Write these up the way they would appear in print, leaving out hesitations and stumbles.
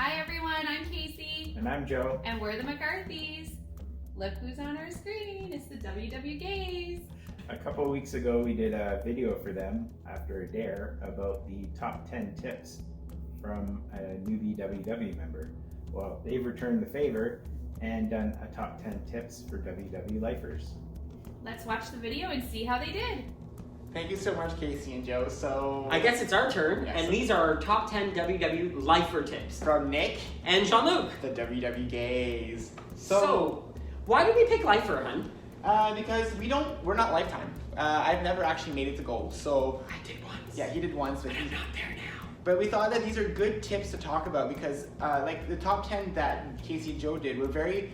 Hi everyone, I'm Casey. And I'm Joe. And we're the McCarthys. Look who's on our screen. It's the WW Gays. A couple of weeks ago, we did a video for them after a dare about the top 10 tips from a newbie WW member. Well, they've returned the favor and done a top 10 tips for WW lifers. Let's watch the video and see how they did. Thank you so much, Casey and Joe. So I guess it's our turn, Yes. and these are our top 10 WW lifer tips. from Nick, And Jean-Luc. the WW Gays. So, why did we pick lifer, hun? Because we're not lifetime. I've never actually made it to gold. So I did once. yeah, he did once, But I'm not there now. But we thought that these are good tips to talk about because, like the top 10 that Casey and Joe did were very.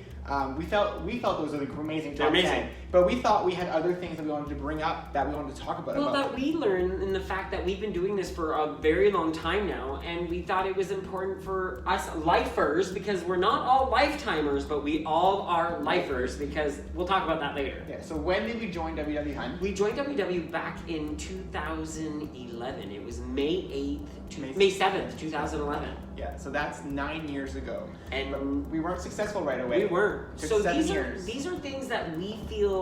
We felt those were the amazing top They're 10. amazing. But we thought we had other things that we wanted to bring up that we wanted to talk about. Well, that we learned in the fact that we've been doing this for a very long time now, and we thought it was important for us lifers, because we're not all lifetimers, but we all are lifers, because we'll talk about that later. Yeah. So when did we join WW, hun? We joined WW back in 2011. It was May 7th, 2011. Yeah. So that's 9 years ago. And But we weren't successful right away. we weren't. Took So 7 these years. are things that we feel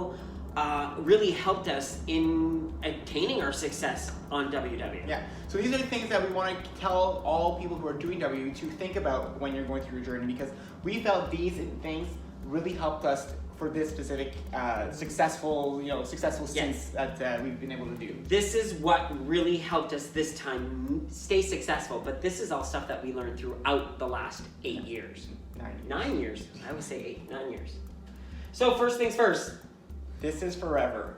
really helped us in attaining our success on WW. Yeah, so these are the things that we want to tell all people who are doing W to think about when you're going through your journey, because we felt these things really helped us for this specific successful stints Yes. that we've been able to do. This is what really helped us this time stay successful, but this is all stuff that we learned throughout the last 8 years. 9 years. I would say 8, 9 years. So first things first. This is forever.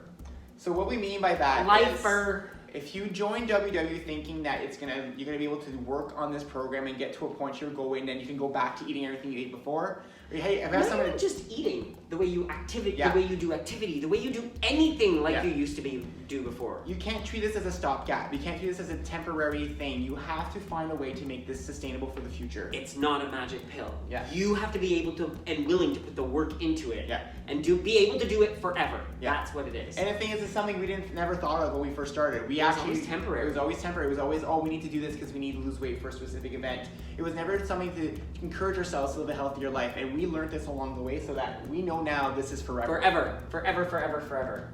So what we mean by that is, Lifer. if you join WW thinking that you're gonna be able to work on this program and get to a point you'll go in and you can go back to eating everything you ate before. Or, hey, if I have Not somebody even just eating, the way you Yeah. the way you do activity, the way you do anything like Yeah. you used to do before. You can't treat this as a stopgap. You can't treat this as a temporary thing. You have to find a way to make this sustainable for the future. It's not a magic pill. Yeah. You have to be able to and willing to put the work into it. Yeah. And be able to do it forever. Yeah. That's what it is. And the thing is, it's something we never thought of when we first started. It was always temporary. It was always temporary. It was always, oh, we need to do this because we need to lose weight for a specific event. It was never something to encourage ourselves to live a healthier life. And we learned this along the way so that we know now this is forever. Forever. Forever, forever, forever.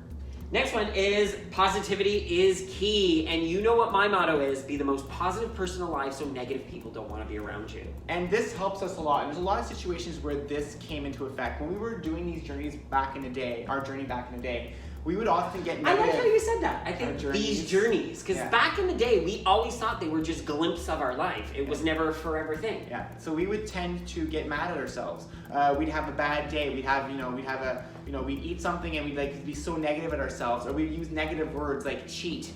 Next one is positivity is key. And you know what my motto is: be the most positive person alive so negative people don't want to be around you. And this helps us a lot. And there's a lot of situations where this came into effect. When we were doing these journeys back in the day, our journey back in the day, we would often get I negative. like how you said that. I think these journeys, because Yeah. back in the day, we always thought they were just glimpses of our life. It was never a forever thing. Yeah, so we would tend to get mad at ourselves. We'd have a bad day. We'd eat something and we'd be so negative at ourselves, or we'd use negative words like cheat,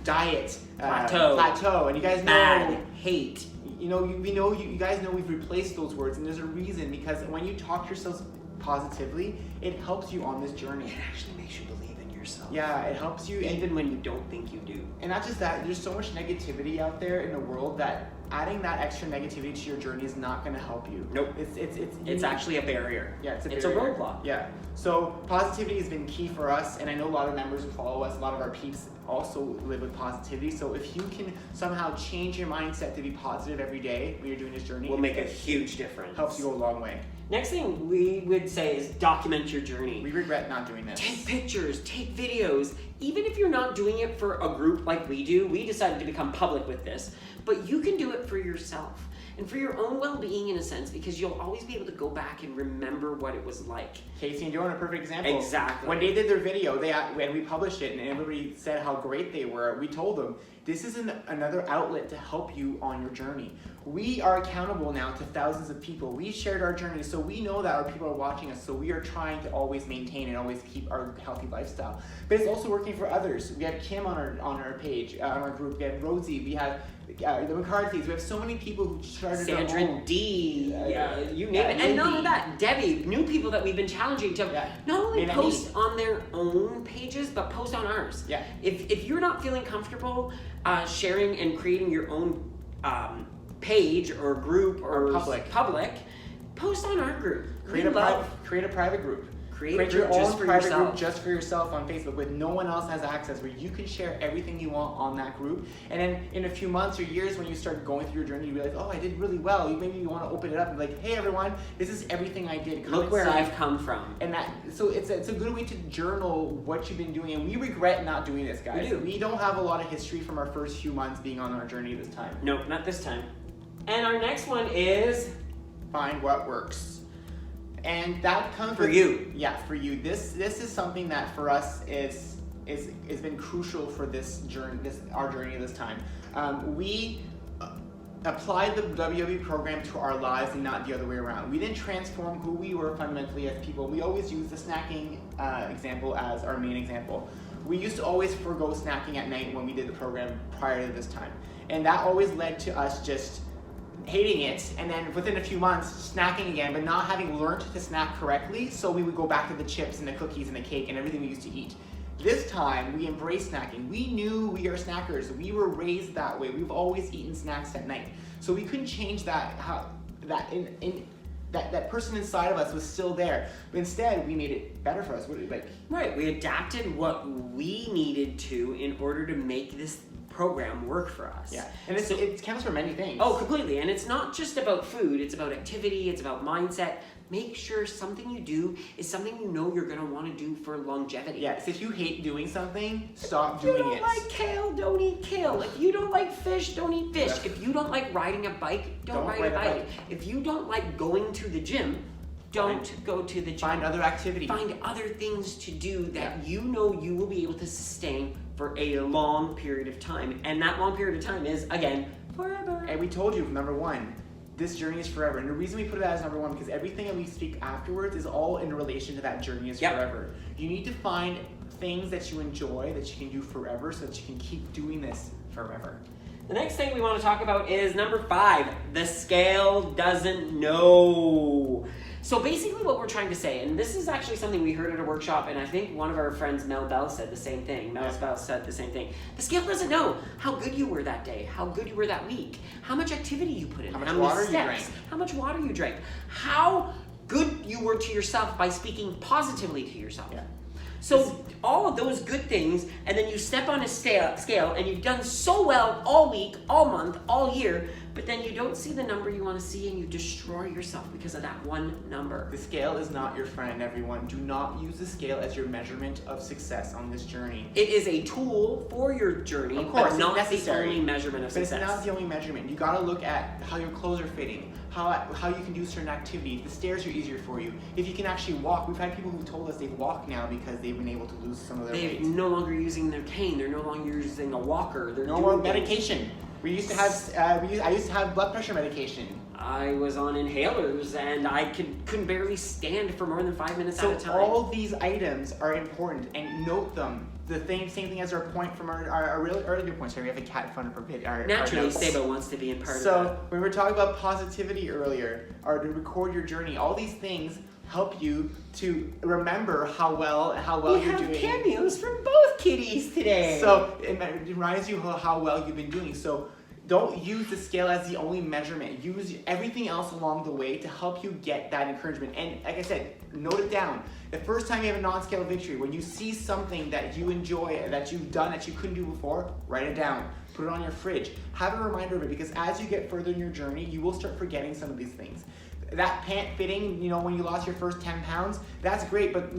diet, plateau, and you guys know. Bad, hate. You guys know we've replaced those words, and there's a reason, because when you talk to yourselves positively, it helps you on this journey. It actually makes you believe in yourself. Yeah, it helps you, Even when you don't think you do. and not just that, there's so much negativity out there in the world that adding that extra negativity to your journey is not going to help you. Nope. It's actually a barrier. Yeah, it's a barrier. Roadblock. Yeah. So positivity has been key for us, and I know a lot of members who follow us, a lot of our peeps also live with positivity. So if you can somehow change your mindset to be positive every day when you're doing this journey, Will make a huge difference. helps you go a long way. Next thing we would say is document your journey. We regret not doing this. Take pictures, take videos. Even if you're not doing it for a group like we do, we decided to become public with this, but you can do it for yourself and for your own well-being in a sense, because you'll always be able to go back and remember what it was like. Casey and Joe are a perfect example. Exactly. When they did their video, when we published it and everybody said how great they were, we told them, this is another outlet to help you on your journey. We are accountable now to thousands of people. We shared our journey, so we know that our people are watching us, so we are trying to always maintain and always keep our healthy lifestyle. But it's also working for others. We have Kim on our page, on our group. We have Rosie. We have the McCarthys. We have so many people who started their Sandra own. D, you name it. And not only Lindy. that, Debbie, new people that we've been challenging to not only Nina post on their own pages, but post on ours. Yeah. If you're not feeling comfortable sharing and creating your own page or group or public, post on our group. Create a private group. Create a Create your group just own for private yourself. group just for yourself on Facebook with no one else has access, where you can share everything you want on that group. And then in a few months or years, when you start going through your journey, you realize, oh, I did really well. Maybe you want to open it up and be like, hey everyone, this is everything I did. Come Look and where see. I've come from. And so it's a good way to journal what you've been doing. And we regret not doing this, guys. We do. We don't have a lot of history from our first few months being on our journey this time. Nope, not this time. And our next one is Find what works. And that comes for you. Yeah, for you. This is something that for us is been crucial for this journey, our journey this time. We applied the WW program to our lives and not the other way around. We didn't transform who we were fundamentally as people. We always use the snacking example as our main example. We used to always forego snacking at night when we did the program prior to this time. And that always led to us just hating it, and then within a few months snacking again, but not having learned to snack correctly, so we would go back to the chips and the cookies and the cake and everything we used to eat. This time we embraced snacking. We knew we are snackers. We were raised that way. We've always eaten snacks at night, so we couldn't change that. That person inside of us was still there, but instead we made it better for us. What like? Right, we adapted what we needed to in order to make this program work for us. Yeah, and it counts for many things. Oh, completely. And it's not just about food, it's about activity, it's about mindset. Make sure something you do is something you know you're gonna want to do for longevity. Yes, if you hate doing something, stop If you doing don't it. like kale, don't eat kale. If you don't like fish, don't eat fish. Yeah. If you don't like riding a bike, don't ride a bike. If you don't like going to the gym, don't go to the gym. Find other activity. Find other things to do that you know you will be able to sustain for a long period of time. And that long period of time is, again, forever. And we told you, number one, this journey is forever. And the reason we put it as number one, because everything that we speak afterwards is all in relation to that journey is forever. You need to find things that you enjoy, that you can do forever, so that you can keep doing this forever. The next thing we want to talk about is number 5, the scale doesn't know. So basically what we're trying to say, and this is actually something we heard at a workshop, and I think one of our friends, Mel Bell, said the same thing. Mel Bell said the same thing. The scale doesn't know how good you were that day, how good you were that week, how much activity you put in, How much many water you steps, drank. how much water you drank, how good you were to yourself by speaking positively to yourself. Yeah. So all of those good things, and then you step on a scale and you've done so well all week, all month, all year, but then you don't see the number you want to see and you destroy yourself because of that one number. The scale is not your friend, everyone. Do not use the scale as your measurement of success on this journey. It is a tool for your journey, Of course, but not it's the necessary. only measurement of But success. it's not the only measurement. You gotta look at how your clothes are fitting, how you can do certain activities. The stairs are easier for you. If you can actually walk. We've had people who told us they've walked now because they've been able to lose some of their They're weight. no longer using their cane. They're no longer using a walker. They're No doing more things. medication. We used to have. I used to have blood pressure medication. I was on inhalers and I couldn't barely stand for more than 5 minutes So at a time. all these items are important, and note them. The same thing as our point from our really earlier point. Sorry, we have a cat in front of our Naturally, notes. Sabo wants to be in part of So that. when we were talking about positivity earlier, or to record your journey, all these things help you to remember how well We you're have doing. cameos from both kitties today. So it reminds you how well you've been doing. So don't use the scale as the only measurement. Use everything else along the way to help you get that encouragement. And like I said, note it down. The first time you have a non-scale victory, when you see something that you enjoy, that you've done that you couldn't do before, write it down. Put it on your fridge. Have a reminder of it, because as you get further in your journey, you will start forgetting some of these things. That pant fitting, when you lost your first 10 pounds, that's great, but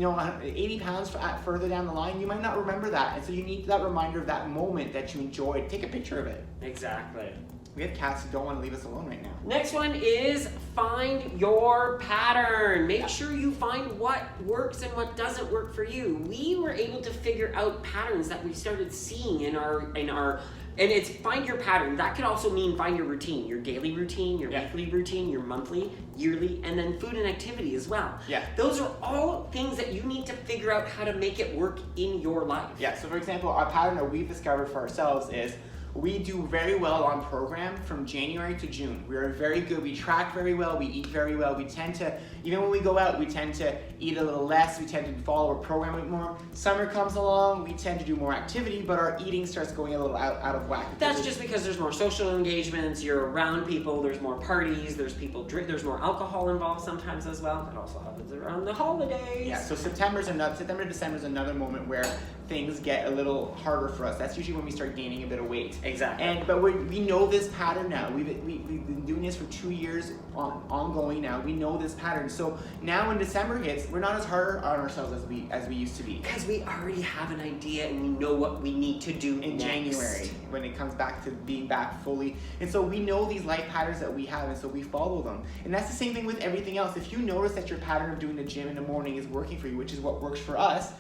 80 pounds further down the line, you might not remember that. And so you need that reminder of that moment that you enjoyed. Take a picture of it. Exactly. We have cats who don't want to leave us alone right now. Next one is find your pattern. Make sure you find what works and what doesn't work for you. We were able to figure out patterns that we started seeing in our and it's find your pattern. That could also mean find your routine, your daily routine, your weekly routine, your monthly, yearly, and then food and activity as well. Yeah. Those are all things that you need to figure out how to make it work in your life. Yeah, so for example, our pattern that we've discovered for ourselves is We do very well on program from January to June. We are very good. We track very well. We eat very well. We tend to, even when we go out, we tend to eat a little less. We tend to follow our program a bit more. Summer comes along, we tend to do more activity, but our eating starts going a little out of whack. That's just because there's more social engagements, you're around people, there's more parties, there's there's more alcohol involved sometimes as well. That also happens around the holidays. Yeah, so September, December is another moment where things get a little harder for us. That's usually when we start gaining a bit of weight. Exactly. But we know this pattern now. We've been doing this for 2 years ongoing now. We know this pattern. So now when December hits, we're not as hard on ourselves as we used to be. Because we already have an idea and we know what we need to do In next. January, when it comes back to being back fully. And so we know these life patterns that we have, and so we follow them. And that's the same thing with everything else. If you notice that your pattern of doing the gym in the morning is working for you, which is what works for us,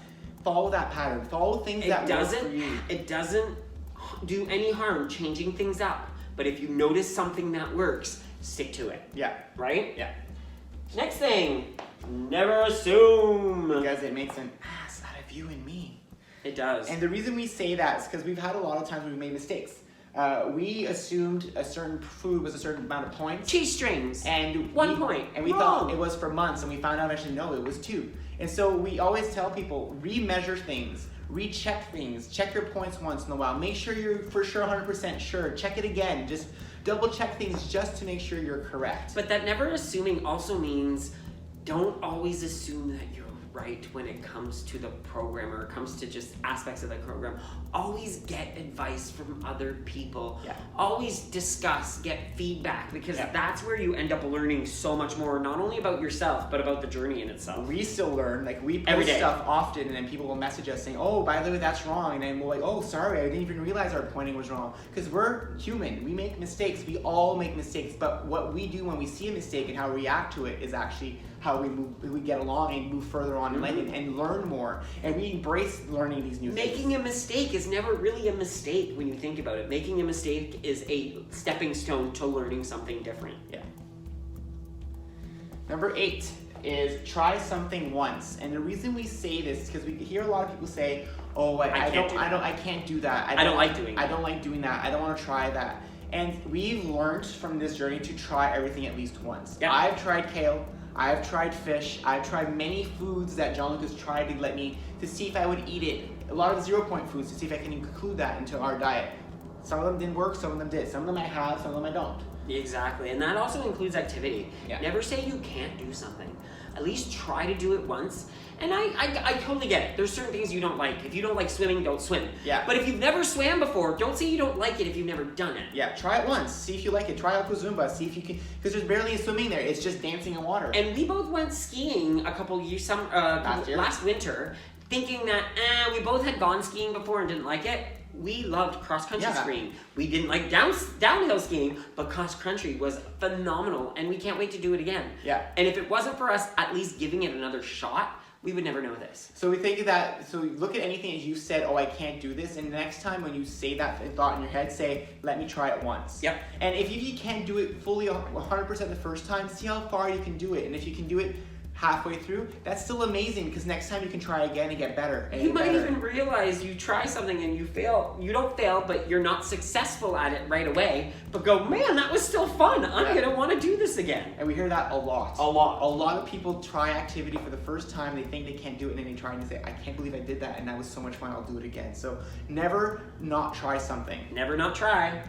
follow that pattern. Follow things that work for you. It doesn't do any harm changing things up. But if you notice something that works, stick to it. Yeah. Right? Yeah. Next thing, never assume. Because it makes an ass out of you and me. It does. And the reason we say that is because we've had a lot of times where we made mistakes. We assumed a certain food was a certain amount of points. Cheese strings. And 1 point. And we Wrong. thought it was for months, and we found out actually no, it was 2. And so we always tell people, remeasure things, recheck things, check your points once in a while. Make sure you're for sure 100% sure. Check it again. Just double check things just to make sure you're correct. But that never assuming also means don't always assume that you're right when it comes to the program or it comes to just aspects of the program. Always get advice from other people. Yeah. Always discuss, get feedback, because Yeah. that's where you end up learning so much more, not only about yourself, but about the journey in itself. We still learn, like we Every post day. stuff often, and then people will message us saying, oh, by the way, that's wrong. And then we're like, oh, sorry, I didn't even realize our pointing was wrong. Because we're human, we make mistakes, we all make mistakes. But what we do when we see a mistake and how we react to it is actually how we get along and move further on in life and learn more. And we embrace learning these new things. Making a mistake is never really a mistake when you think about it. Making a mistake is a stepping stone to learning something different. Yeah. Number 8 is try something once. And the reason we say this is because we hear a lot of people say, oh, I can't do that. I can't do that. I don't like doing that. I don't like doing that. I don't want to try that. And we've learned from this journey to try everything at least once. Yeah. I've tried kale. I've tried fish. I've tried many foods that Jean-Luc has tried to let me, to see if I would eat it. A lot of 0-point foods to see if I can include that into our diet. Some of them didn't work, some of them did. Some of them I have, some of them I don't. Exactly, and that also includes activity. Yeah. Never say you can't do something. At least try to do it once. And I totally get it. There's certain things you don't like. If you don't like swimming, don't swim. Yeah. But if you've never swam before, don't say you don't like it if you've never done it. Yeah, try it once. See if you like it. Try Aqua Zumba. See if you can, because there's barely any swimming there. It's just dancing in water. And we both went skiing a couple years, last winter, thinking that we both had gone skiing before and didn't like it. We loved cross-country skiing. We didn't like downhill skiing, but cross-country was phenomenal, and we can't wait to do it again. Yeah. And if it wasn't for us at least giving it another shot, we would never know this. So we think of that, so look at anything as you said, oh, I can't do this, and the next time when you say that thought in your head, say, let me try it once. Yep. And if you can't do it fully 100% the first time, see how far you can do it. And if you can do it halfway through, that's still amazing, because next time you can try again and get better. And You get might better. even realize you try something and you fail. You don't fail, but you're not successful at it right away. But go, man, that was still fun. I'm gonna want to do this again. And we hear that a lot. A lot. A lot of people try activity for the first time, they think they can't do it, and then they try and they say, I can't believe I did that, and that was so much fun, I'll do it again. So never not try something. Never not try.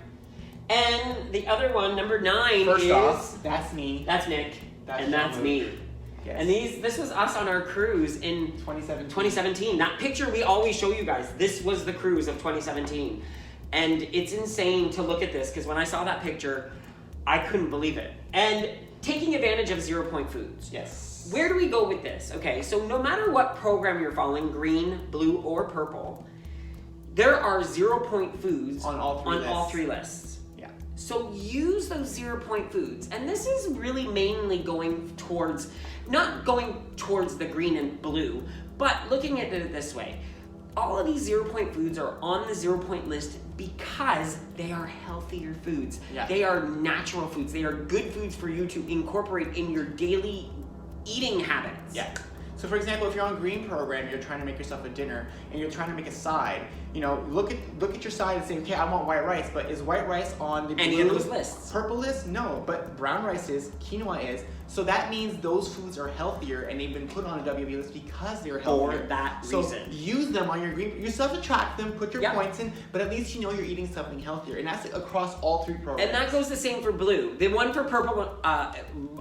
And the other one, number 9, First is off, that's me. that's Nick, That's and that's Jean-Luc. me. Yes. And this was us on our cruise in 2017. That picture we always show you guys. This was the cruise of 2017. And it's insane to look at this, because when I saw that picture, I couldn't believe it. And taking advantage of 0-point foods. Yes. Where do we go with this? Okay, so no matter what program you're following, green, blue, or purple, there are 0-point foods On all three lists. Yeah. So use those 0-point foods. And this is really mainly not going towards the green and blue, but looking at it this way. All of these 0-point foods are on the 0-point list because they are healthier foods. Yeah. They are natural foods. They are good foods for you to incorporate in your daily eating habits. Yeah. So for example, if you're on green program, you're trying to make yourself a dinner and you're trying to make a side, you know, look at your side and say, okay, I want white rice, but is white rice on the Any of those lists? Purple list? No, but brown rice is, quinoa is. So that means those foods are healthier and they've been put on a WW list because they're healthier. For that so reason. Use them on your green. You still have to track them, put your Yep. points in, but at least you know you're eating something healthier. And that's across all 3 programs. And that goes the same for blue. The one for purple,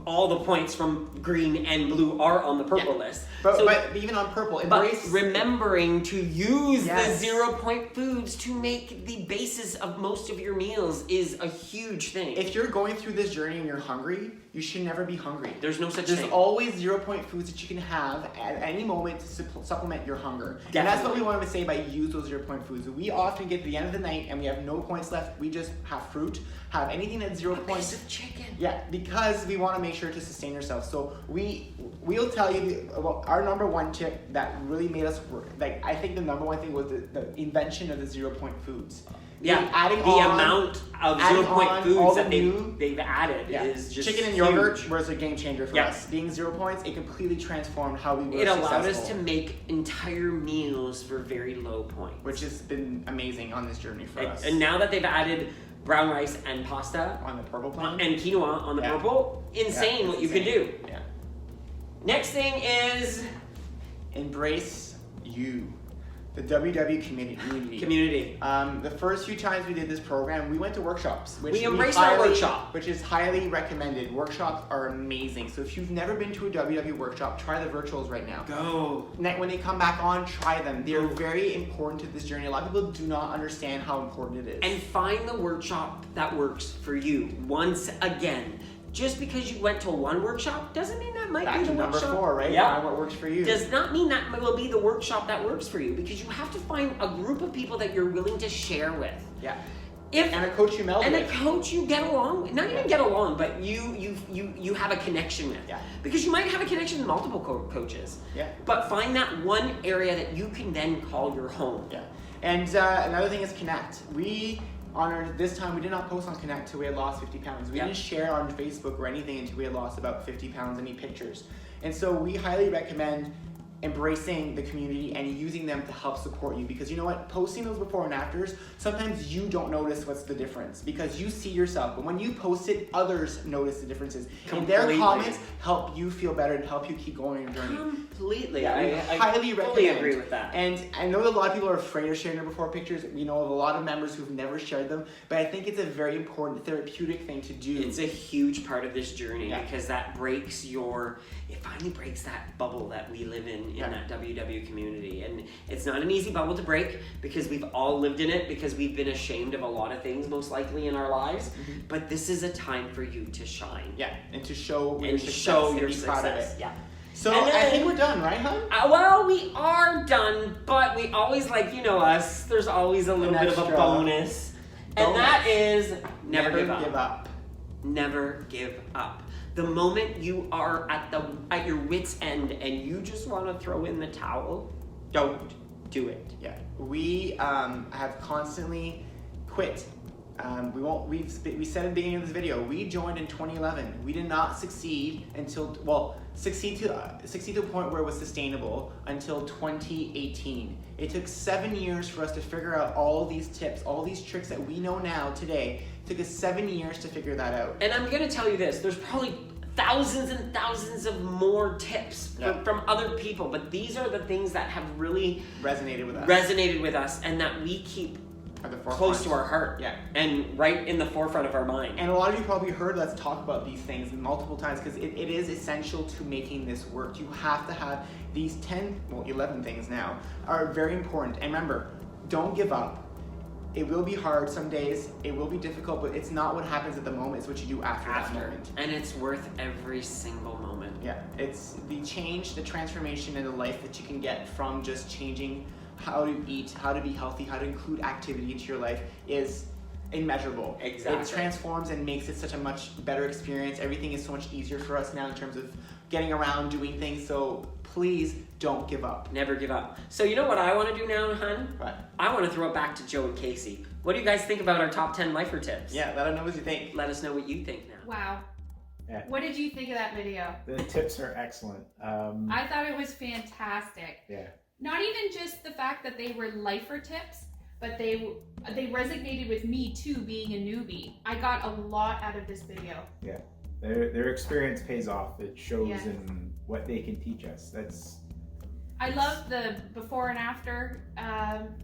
all the points from green and blue are on the purple list. But even on purple, embrace. But remembering to use Yes. the 0-point foods to make the basis of most of your meals is a huge thing. If you're going through this journey and you're hungry, you should never be hungry. There's no such There's thing. always 0-point foods that you can have at any moment to supplement your hunger. Definitely. And that's what we wanted to say by use those 0-point foods. We often get to the end of the night and we have no points left. We just have fruit, have anything that's 0 a points. piece of chicken. Yeah, because we want to make sure to sustain yourself. So we'll tell you about our number 1 tip that really made us work. Like I think the number 1 thing was the invention of the 0-point foods. Yeah, adding the on, amount of adding 0-point on foods all the that new- they've added Yeah. is just chicken and yogurt huge. was a game changer for Yeah. us. Being 0 points, it completely transformed how we were It allowed successful, us to make entire meals for very low points. which has been amazing on this journey for us. And now that they've added brown rice and pasta on the purple plan, and quinoa on the Yeah. purple, insane what you can do. Yeah. Next thing is Embrace you, the WW community. community. The first few times we did this program, we went to workshops. Which We embraced our workshop. Which is highly recommended. Workshops are amazing. So if you've never been to a WW workshop, try the virtuals right now. Go. When they come back on, try them. They're very important to this journey. A lot of people do not understand how important it is. And find the workshop that works for you. Once again, just because you went to one workshop doesn't mean that might Back be to the number workshop. 4, right? Yeah. Find what works for you. Does not mean that will be the workshop that works for you, because you have to find a group of people that you're willing to share with. Yeah. If And a coach you meld and a with. coach you get along with. Not even get along, but you have a connection with. Yeah. Because you might have a connection with multiple coaches. Yeah. But find that one area that you can then call your home. Yeah. And another thing is Connect. This time we did not post on Connect until we had lost 50 pounds. We Yep. didn't share on Facebook or anything until we had lost about 50 pounds, any pictures. And so we highly recommend embracing the community and using them to help support you, because you know what, posting those before and afters, sometimes you don't notice what's the difference because you see yourself, but when you post it, others notice the differences. And their Completely. comments help you feel better and help you keep going on your journey. Completely. Yeah, we I highly fully recommend. agree with that. And I know that a lot of people are afraid of sharing their before pictures. We know of a lot of members who've never shared them, but I think it's a very important therapeutic thing to do. It's a huge part of this journey, Yeah. because that breaks it finally breaks that bubble that we live in Yeah. that WW community. And it's not an easy bubble to break, because we've all lived in it, because we've been ashamed of a lot of things most likely in our lives. Mm-hmm. But this is a time for you to shine. Yeah, and to show your And success show and your be proud of success. it. Yeah. So And I then- think we're done, right, hon? Well, we are done, but we always, like, you know us, there's always a little bit of a extra bonus. And bonus. that is never give up. Never give up. The moment you are at your wit's end and you just want to throw in the towel, don't do it. Yeah, we have constantly quit. We said at the beginning of this video, we joined in 2011. We did not succeed succeed to a point where it was sustainable until 2018. It took 7 years for us to figure out all these tips, all these tricks that we know now today. It took us 7 years to figure that out. And I'm going to tell you this, there's probably thousands and thousands of more tips from other people, but these are the things that have really Resonated with us. and that we keep At the forefront. close to our heart. Yeah. And right in the forefront of our mind. And a lot of you probably heard us talk about these things multiple times, because it is essential to making this work. You have to have these 11 things now are very important. And remember, don't give up. It will be hard some days, it will be difficult, but it's not what happens at the moment, it's what you do after that moment. And it's worth every single moment. Yeah, it's the change, the transformation in the life that you can get from just changing how to eat, how to be healthy, how to include activity into your life is immeasurable. Exactly. It transforms and makes it such a much better experience. Everything is so much easier for us now in terms of getting around, doing things. So please don't give up. Never give up. So you know what I want to do now, hun? Right. I want to throw it back to Joe and Casey. What do you guys think about our top 10 lifer tips? Yeah, let us know what you think. Let us know what you think now. Wow. Yeah. What did you think of that video? The tips are excellent. I thought it was fantastic. Yeah. Not even just the fact that they were lifer tips, but they resonated with me too, being a newbie. I got a lot out of this video. Yeah. Their experience pays off. It shows Yeah. in what they can teach us. I love the before and after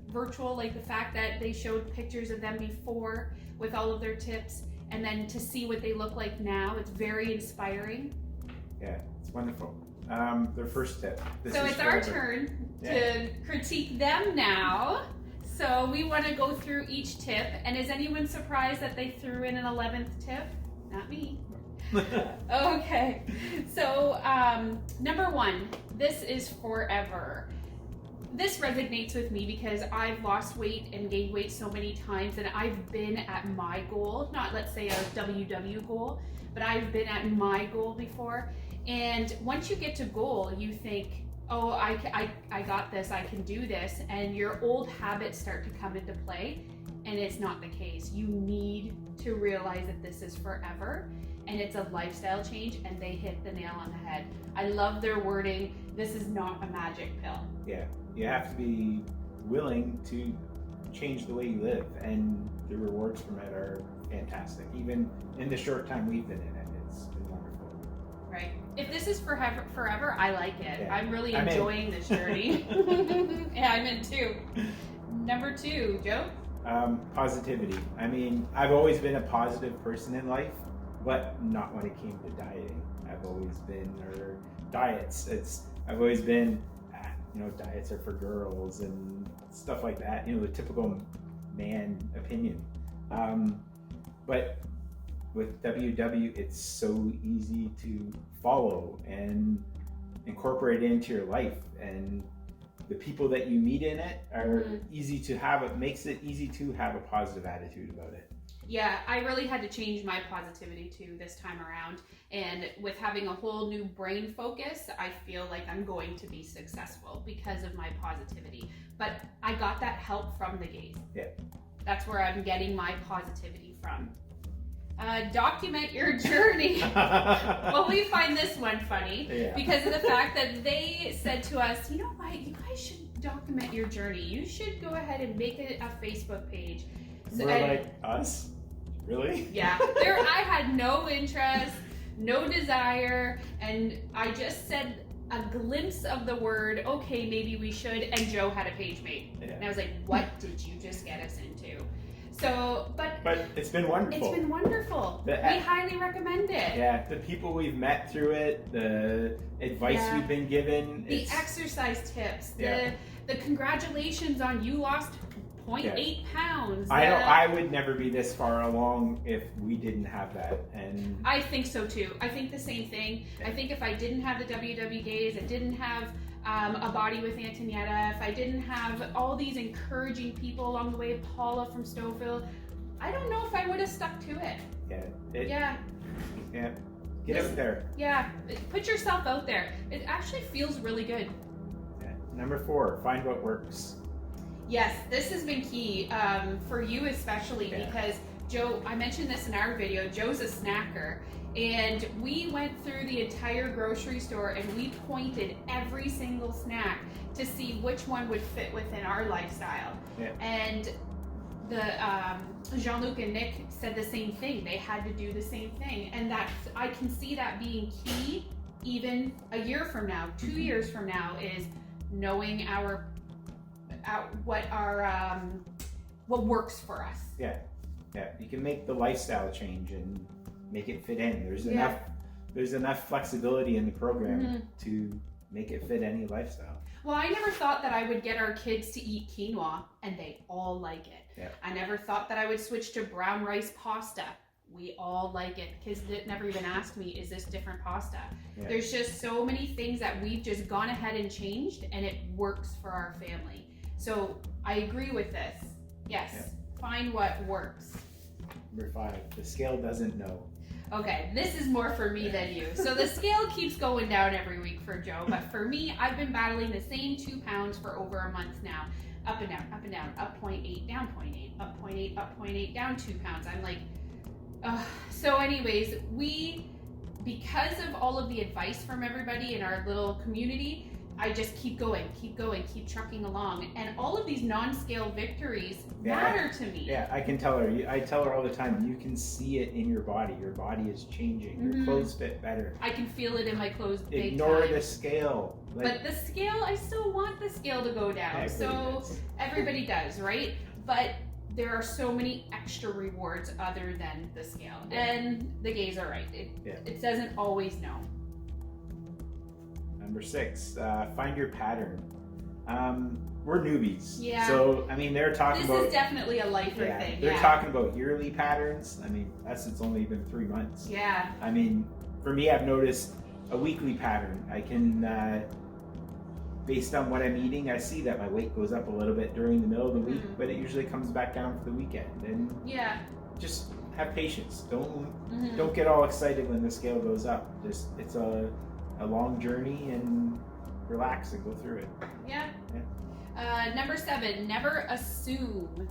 virtual, like the fact that they showed pictures of them before with all of their tips, and then to see what they look like now. It's very inspiring. Yeah, it's wonderful. Their first tip. So it's our turn to critique them now. So we want to go through each tip. And is anyone surprised that they threw in an 11th tip? Not me. Okay. So number 1, this is forever. This resonates with me because I've lost weight and gained weight so many times, and I've been at my goal, not let's say a WW goal, but I've been at my goal before. And once you get to goal, you think, oh, I got this, I can do this, and your old habits start to come into play, and it's not the case. You need to realize that this is forever, and it's a lifestyle change, and they hit the nail on the head. I love their wording. This is not a magic pill. Yeah, you have to be willing to change the way you live, and the rewards from it are fantastic. Even in the short time we've been in it, it's been wonderful. Right. If this is forever, I like it. Yeah. I'm really I'm in. enjoying this journey. Yeah, I'm in too. Number 2, Joe? Positivity. I mean, I've always been a positive person in life, but not when it came to dieting. I've always been, or diets. I've always been, diets are for girls and stuff like that. The typical man opinion. But with WW, it's so easy to follow and incorporate it into your life, and the people that you meet in it are easy to have. It makes it easy to have a positive attitude about it. Yeah, I really had to change my positivity too this time around. And with having a whole new brain focus, I feel like I'm going to be successful because of my positivity. But I got that help from the gaze. Yeah. That's where I'm getting my positivity from. Document your journey. Well, we find this one funny because of the fact that they said to us, you know what, you guys should document your journey. You should go ahead and make it a Facebook page. So, We're like, us? Really? Yeah. I had no interest, no desire, and I just said a glimpse of the word, okay, maybe we should, and Joe had a page made. Yeah. And I was like, what did you just get us into? So, but it's been wonderful. It's been wonderful. We highly recommend it. Yeah, the people we've met through it, the advice we've been given. The exercise tips, the congratulations on you lost 0.8 pounds. I would never be this far along if we didn't have that. And I think so too. I think the same thing. I think if I didn't have the WW Gaze, I didn't have a body with Antonietta, if I didn't have all these encouraging people along the way, Paula from Stouffville, I don't know if I would have stuck to it. Yeah. Get out there. Yeah, put yourself out there. It actually feels really good. Yeah. Number 4, find what works. Yes, this has been key for you especially because Joe, I mentioned this in our video, Joe's a snacker. And we went through the entire grocery store and we pointed every single snack to see which one would fit within our lifestyle. Yeah. And the Jean-Luc and Nick said the same thing. They had to do the same thing. And I can see that being key even a year from now, 2 years from now, is knowing what works for us. Yeah. You can make the lifestyle change and make it fit in. There's enough flexibility in the program to make it fit any lifestyle. Well, I never thought that I would get our kids to eat quinoa, and they all like it. Yeah. I never thought that I would switch to brown rice pasta. We all like it. Kids never even asked me, is this different pasta? Yeah. There's just so many things that we've just gone ahead and changed, and it works for our family. So I agree with this. Yes, find what works. Number 5, the scale doesn't know. Okay, this is more for me than you. So the scale keeps going down every week for Joe, but for me, I've been battling the same 2 pounds for over a month now. Up and down, up 0.8, down 0.8, up 0.8, up 0.8, down 2 pounds. I'm like, so anyways, because of all of the advice from everybody in our little community, I just keep going, keep trucking along. And all of these non-scale victories matter to me. Yeah, I can tell her. I tell her all the time, you can see it in your body. Your body is changing. Your clothes fit better. I can feel it in my clothes big Ignore time. the scale. But the scale, I still want the scale to go down. Everybody does, right? But there are so many extra rewards other than the scale. And the gays are right. It doesn't always know. Number 6, find your pattern. We're newbies. Yeah. So, I mean, they're talking This about... is definitely a lifer thing. They're talking about yearly patterns. I mean, it's only been 3 months. Yeah. I mean, for me, I've noticed a weekly pattern. I can, based on what I'm eating, I see that my weight goes up a little bit during the middle of the week, but it usually comes back down for the weekend. And just have patience. Don't get all excited when the scale goes up. Just, it's a long journey, and relax and go through it. Number 7, never assume.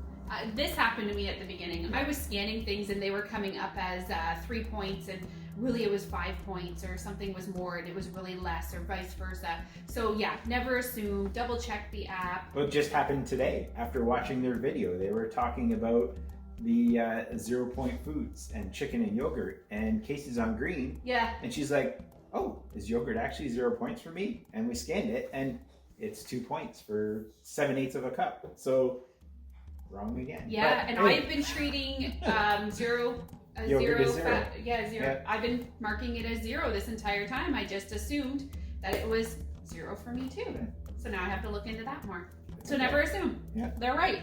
This happened to me at the beginning. I was scanning things and they were coming up as 3 points, and really it was 5 points, or something was more and it was really less, or vice versa. So never assume. Double check the app. What just happened today after watching their video, they were talking about the 0 point foods and chicken and yogurt, and Casey's on green. And she's like, oh, is yogurt actually 0 points for me? And we scanned it, and it's 2 points for 7/8 of a cup. So wrong again. I've been treating zero. Yogurt is zero. Zero. I've been marking it as 0 this entire time. I just assumed that it was 0 for me too. So now I have to look into that more. So never assume. They're right.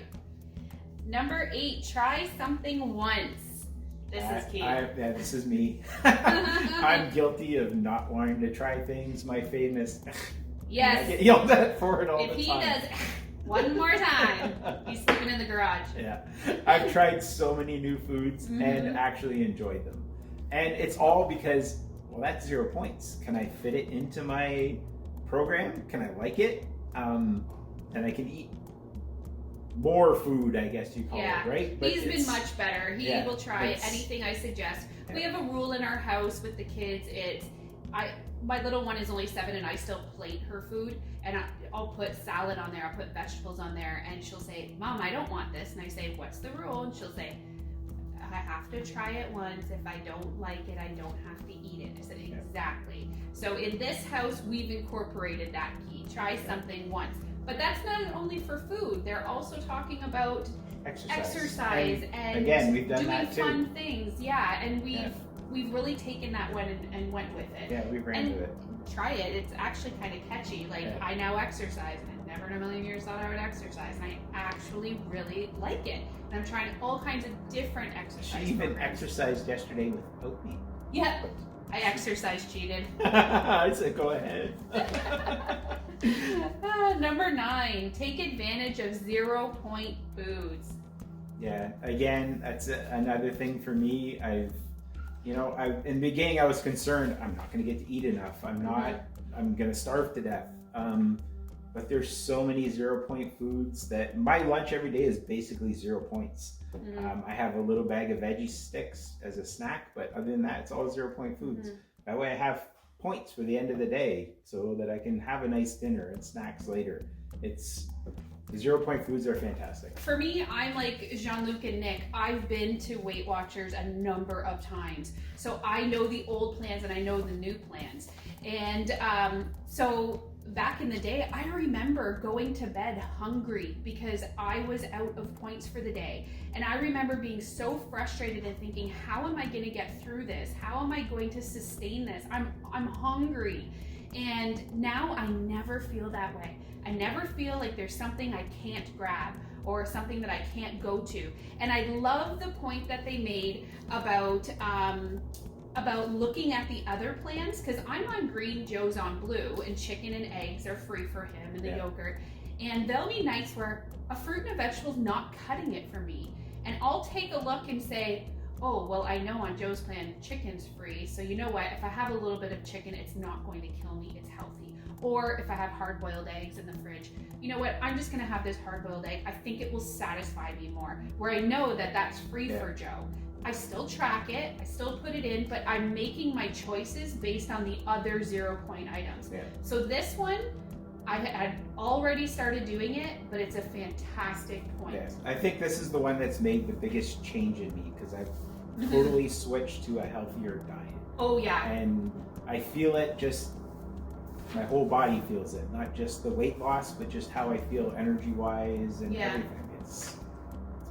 Number 8, try something once. This is key. This is me. I'm guilty of not wanting to try things. My famous. Yes. I get yelled at for it all the time. If he does one more time, he's sleeping in the garage. I've tried so many new foods and actually enjoyed them. And it's all because, well, that's 0 points. Can I fit it into my program? Can I like it? And I can eat more food, I guess you call it, right? But he's been much better. He will try anything I suggest. We have a rule in our house with the kids. My little one is only 7 and I still plate her food, and I'll put salad on there, I'll put vegetables on there, and she'll say, Mom, I don't want this. And I say, what's the rule? And she'll say, I have to try it once. If I don't like it, I don't have to eat it. I said, exactly. So in this house, we've incorporated that key. Try something once. But that's not only for food. They're also talking about exercise and again, we've done doing that too. fun things. And we've really taken that one and went with it. We ran with it. Try it. It's actually kind of catchy. I now exercise, and I never in a million years thought I would exercise, and I actually really like it. And I'm trying all kinds of different exercise. She even exercised yesterday with oatmeal. I exercise cheated. I said, go ahead. Number 9, take advantage of 0 point foods. Again, that's another thing for me. in the beginning I was concerned, I'm not going to get to eat enough. I'm going to starve to death. But there's so many 0 point foods that my lunch every day is basically 0 points. I have a little bag of veggie sticks as a snack, but other than that, it's all 0 point foods. That way I have points for the end of the day so that I can have a nice dinner and snacks later. The 0 point foods are fantastic. For me, I'm like Jean-Luc and Nick. I've been to Weight Watchers a number of times. So I know the old plans and I know the new plans. And so back in the day, I remember going to bed hungry because I was out of points for the day. And I remember being so frustrated and thinking, how am I going to get through this? How am I going to sustain this? I'm hungry. And now I never feel that way. I never feel like there's something I can't grab or something that I can't go to. And I love the point that they made about looking at the other plans, because I'm on green, Joe's on blue, and chicken and eggs are free for him, and the yogurt. And there'll be nights where a fruit and a vegetable's not cutting it for me. And I'll take a look and say, oh, well, I know on Joe's plan, chicken's free. So you know what? If I have a little bit of chicken, it's not going to kill me. It's healthy. Or if I have hard-boiled eggs in the fridge, you know what? I'm just going to have this hard-boiled egg. I think it will satisfy me more. Where I know that that's free for Joe. I still track it, I still put it in, but I'm making my choices based on the other 0 point items. Yeah. So this one, I had already started doing it, but it's a fantastic point. Yeah. I think this is the one that's made the biggest change in me because I've totally switched to a healthier diet. Oh yeah. And I feel it just, my whole body feels it, not just the weight loss, but just how I feel energy-wise and Yeah. everything. It's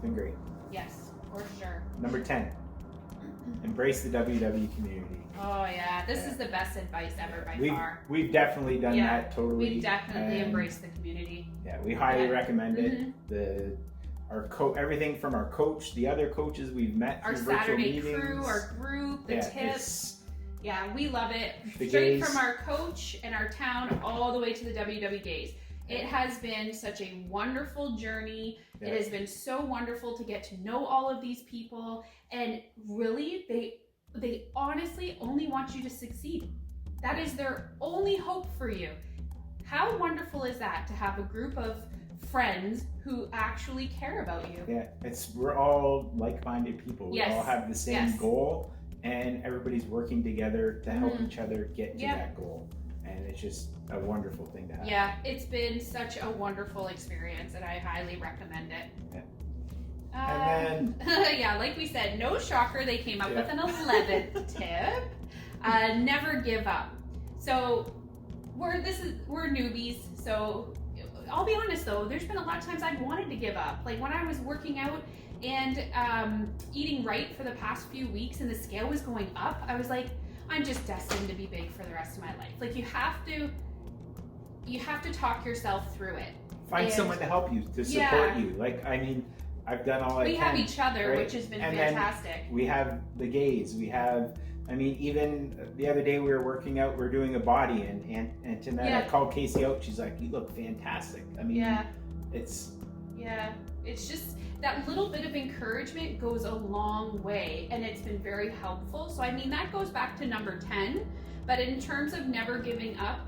been great. Yes, for sure. Number 10, embrace the WW community. Oh yeah, this Yeah. is the best advice ever by We've, far. we've definitely done Yeah. that totally. We definitely and, embrace the community. Yeah, we highly Yeah. recommend it. Mhm. Everything from our coach, the other coaches we've met Our through virtual Saturday meetings. crew, our group, the Yeah, tips. Yeah, we love it. The Straight gays. from our coach and our town all the way to the WW Gays. It has been such a wonderful journey. Yeah. It has been so wonderful to get to know all of these people, and really they honestly only want you to succeed. That is their only hope for you. How wonderful is that to have a group of friends who actually care about you? Yeah, we're all like-minded people. We Yes. all have the same Yes. goal, and everybody's working together to help Mhm. each other get to Yeah. that goal. And it's just a wonderful thing to have. Yeah, it's been such a wonderful experience, and I highly recommend it. And Yeah, like we said, no shocker, they came up Yeah. with an 11th tip. Never give up. So we're newbies, so I'll be honest though, there's been a lot of times I've wanted to give up. Like when I was working out and eating right for the past few weeks and the scale was going up, I was like, I'm just destined to be big for the rest of my life. Like you have to talk yourself through it. find And- someone to help you, to support Yeah. you. Like, I mean, I've done all I We can. have each other, right? which has been And then fantastic. we have the gays. We have, I mean, even the other day we were working out, we're doing a body, and Antoinette, Yeah. I called Casey out. She's like, "You look fantastic." I mean, Yeah. it's It's just that little bit of encouragement goes a long way, and it's been very helpful. So I mean, that goes back to number 10, but in terms of never giving up,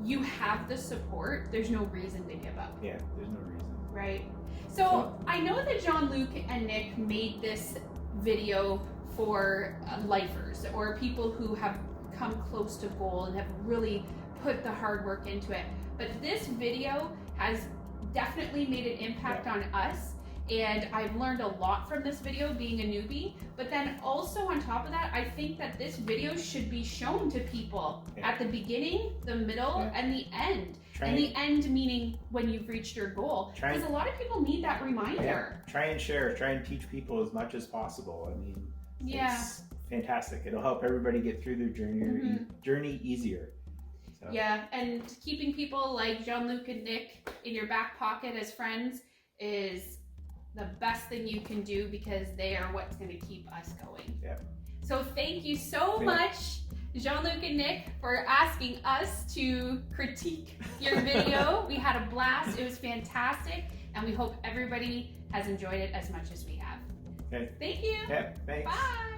you have the support. There's no reason to give up, yeah. There's no reason. right? So I know that Jean-Luc and Nick made this video for lifers or people who have come close to goal and have really put the hard work into it. But this video has definitely made an impact on us, and I've learned a lot from this video being a newbie. But then also on top of that, I think that this video should be shown to people at the beginning, the middle, and the end. And the end meaning when you've reached your goal, because a lot of people need that reminder. Try and share. Try and teach people as much as possible. I mean, Yeah. it's fantastic. It'll help everybody get through their journey easier. So. Yeah, and keeping people like Jean-Luc and Nick in your back pocket as friends is the best thing you can do, because they are what's going to keep us going. Yeah. So thank you so much, Jean-Luc and Nick, for asking us to critique your video. We had a blast. It was fantastic, and we hope everybody has enjoyed it as much as we have. Okay. Thank you. Yeah, thanks. Bye.